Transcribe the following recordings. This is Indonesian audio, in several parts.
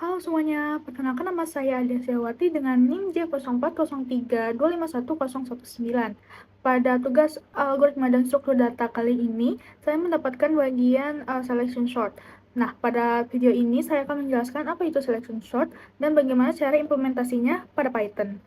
Halo semuanya, perkenalkan nama saya Adia Setiawati dengan NIM J0403251019. Pada tugas algoritma dan struktur data kali ini, saya mendapatkan bagian selection sort. Nah, pada video ini saya akan menjelaskan apa itu selection sort dan bagaimana cara implementasinya pada Python.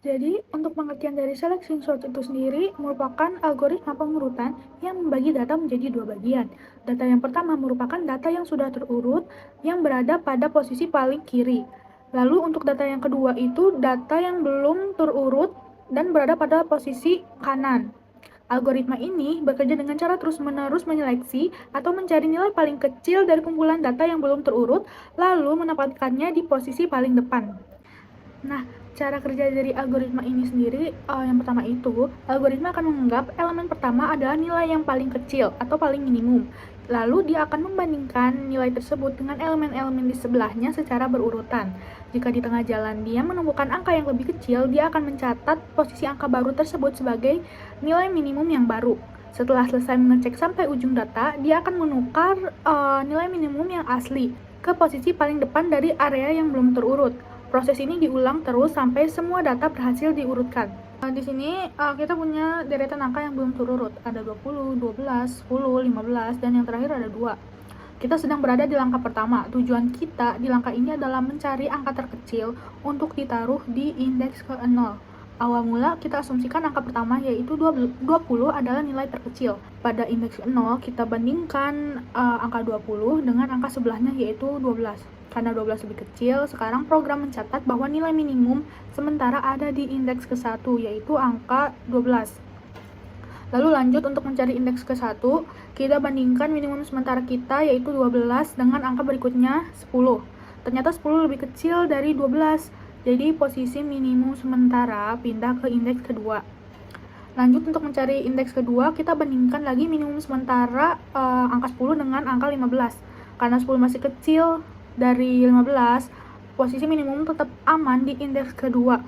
Jadi, untuk pengertian dari selection sort itu sendiri merupakan algoritma pengurutan yang membagi data menjadi dua bagian. Data yang pertama merupakan data yang sudah terurut yang berada pada posisi paling kiri. Lalu untuk data yang kedua itu data yang belum terurut dan berada pada posisi kanan. Algoritma ini bekerja dengan cara terus-menerus menyeleksi atau mencari nilai paling kecil dari kumpulan data yang belum terurut, lalu menempatkannya di posisi paling depan. Nah, cara kerja dari algoritma ini sendiri, yang pertama itu, algoritma akan menganggap elemen pertama adalah nilai yang paling kecil atau paling minimum. Lalu dia akan membandingkan nilai tersebut dengan elemen-elemen di sebelahnya secara berurutan. Jika di tengah jalan dia menemukan angka yang lebih kecil, dia akan mencatat posisi angka baru tersebut sebagai nilai minimum yang baru. Setelah selesai mengecek sampai ujung data, dia akan menukar nilai minimum yang asli ke posisi paling depan dari area yang belum terurut. Proses ini diulang terus sampai semua data berhasil diurutkan. Di sini kita punya deretan angka yang belum terurut. Ada 20, 12, 10, 15, dan yang terakhir ada 2. Kita sedang berada di langkah pertama. Tujuan kita di langkah ini adalah mencari angka terkecil untuk ditaruh di indeks ke 0. Awal mula kita asumsikan angka pertama yaitu 20 adalah nilai terkecil. Pada indeks 0 kita bandingkan angka 20 dengan angka sebelahnya yaitu 12. Karena 12 lebih kecil, sekarang program mencatat bahwa nilai minimum sementara ada di indeks ke-1 yaitu angka 12. Lalu lanjut untuk mencari indeks ke-1, kita bandingkan minimum sementara kita yaitu 12 dengan angka berikutnya 10. Ternyata 10 lebih kecil dari 12. Jadi posisi minimum sementara pindah ke indeks kedua. Lanjut untuk mencari indeks kedua, kita bandingkan lagi minimum sementara angka 10 dengan angka 15. Karena 10 masih kecil dari 15, posisi minimum tetap aman di indeks kedua.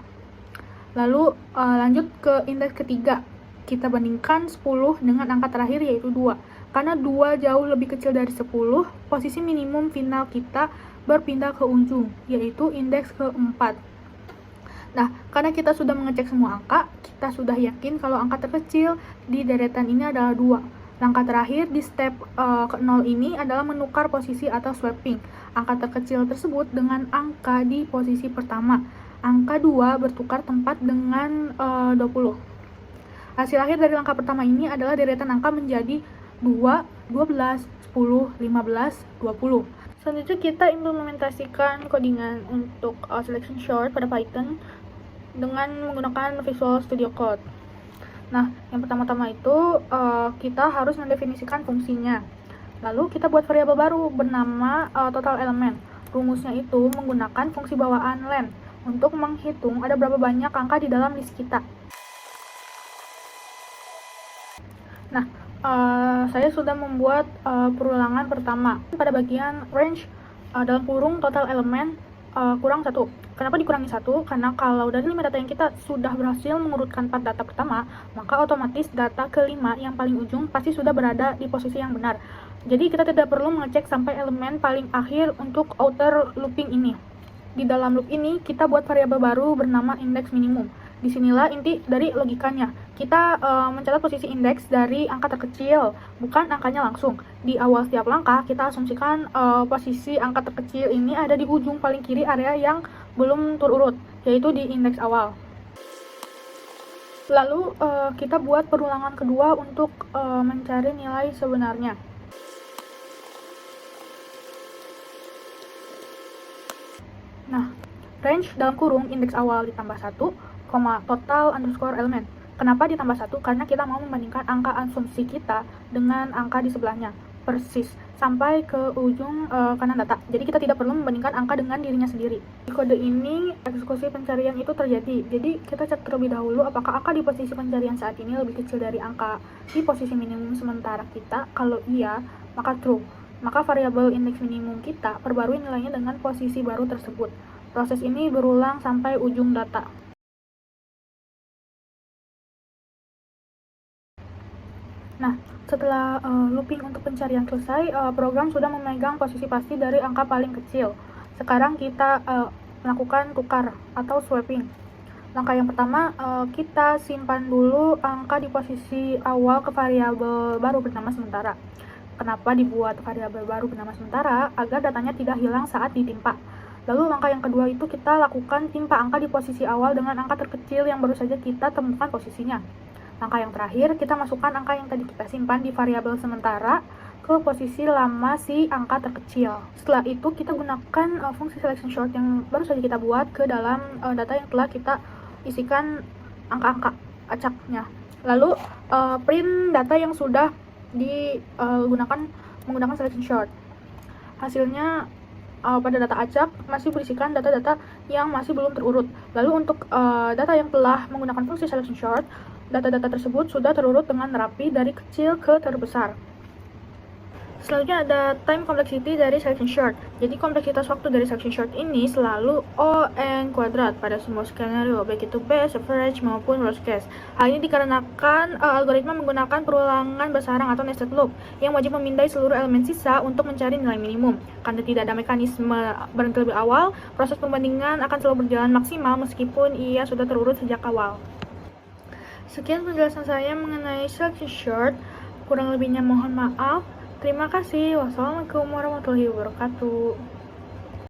Lalu lanjut ke indeks ketiga. Kita bandingkan 10 dengan angka terakhir yaitu 2. Karena 2 jauh lebih kecil dari 10, posisi minimum final kita berpindah ke ujung, yaitu indeks keempat. Nah, karena kita sudah mengecek semua angka, kita sudah yakin kalau angka terkecil di deretan ini adalah 2. Langkah terakhir di step ke-0 ini adalah menukar posisi atau swapping angka terkecil tersebut dengan angka di posisi pertama. Angka 2 bertukar tempat dengan 20. Hasil akhir dari langkah pertama ini adalah deretan angka menjadi 2, 12, 10, 15, 20. Selanjutnya kita implementasikan codingan untuk selection sort pada Python dengan menggunakan Visual Studio Code. Nah, yang pertama-tama itu kita harus mendefinisikan fungsinya. Lalu kita buat variabel baru bernama total element. Rumusnya itu menggunakan fungsi bawaan len untuk menghitung ada berapa banyak angka di dalam list kita. Nah, saya sudah membuat perulangan pertama pada bagian range dalam kurung total element kurang 1. Kenapa dikurangi 1? Karena kalau dari 5 data yang kita sudah berhasil mengurutkan 4 data pertama, maka otomatis data kelima yang paling ujung pasti sudah berada di posisi yang benar. Jadi kita tidak perlu mengecek sampai elemen paling akhir untuk outer looping ini. Di dalam loop ini, kita buat variabel baru bernama indeks minimum. Disinilah inti dari logikanya. Kita mencatat posisi indeks dari angka terkecil, bukan angkanya langsung. Di awal setiap langkah, kita asumsikan posisi angka terkecil ini ada di ujung paling kiri area yang belum terurut, yaitu di indeks awal. Lalu kita buat perulangan kedua untuk mencari nilai sebenarnya. Nah, range dalam kurung indeks awal ditambah 1, total underscore element. Kenapa ditambah 1? Karena kita mau membandingkan angka asumsi kita dengan angka di sebelahnya, persis, sampai ke ujung kanan data. Jadi kita tidak perlu membandingkan angka dengan dirinya sendiri. Di kode ini, eksekusi pencarian itu terjadi. Jadi kita cek terlebih dahulu apakah angka di posisi pencarian saat ini lebih kecil dari angka di posisi minimum sementara kita. Kalau iya, maka true. Maka variabel indeks minimum kita perbarui nilainya dengan posisi baru tersebut. Proses ini berulang sampai ujung data. Nah, setelah looping untuk pencarian selesai, program sudah memegang posisi pasti dari angka paling kecil. Sekarang kita melakukan tukar atau swapping. Langkah yang pertama, kita simpan dulu angka di posisi awal ke variabel baru bernama sementara. Kenapa dibuat variabel baru bernama sementara? Agar datanya tidak hilang saat ditimpa. Lalu langkah yang kedua itu kita lakukan timpa angka di posisi awal dengan angka terkecil yang baru saja kita temukan posisinya. Langkah yang terakhir, kita masukkan angka yang tadi kita simpan di variabel sementara ke posisi lama si angka terkecil. Setelah itu, kita gunakan fungsi selection sort yang baru saja kita buat ke dalam data yang telah kita isikan angka-angka acaknya. Lalu, print data yang sudah digunakan menggunakan selection sort. Hasilnya pada data acak masih berisikan data-data yang masih belum terurut. Lalu untuk data yang telah menggunakan fungsi selection sort, data-data tersebut sudah terurut dengan rapi dari kecil ke terbesar. Selanjutnya ada time complexity dari selection sort. Jadi kompleksitas waktu dari selection sort ini selalu O(n) kuadrat pada semua skenario, baik itu best, average, maupun worst case. Hal ini dikarenakan algoritma menggunakan perulangan bersarang atau nested loop yang wajib memindai seluruh elemen sisa untuk mencari nilai minimum. Karena tidak ada mekanisme berhenti lebih awal, proses pembandingan akan selalu berjalan maksimal meskipun ia sudah terurut sejak awal. Sekian penjelasan saya mengenai selection sort. Kurang lebihnya mohon maaf. Terima kasih. Wassalamualaikum warahmatullahi wabarakatuh.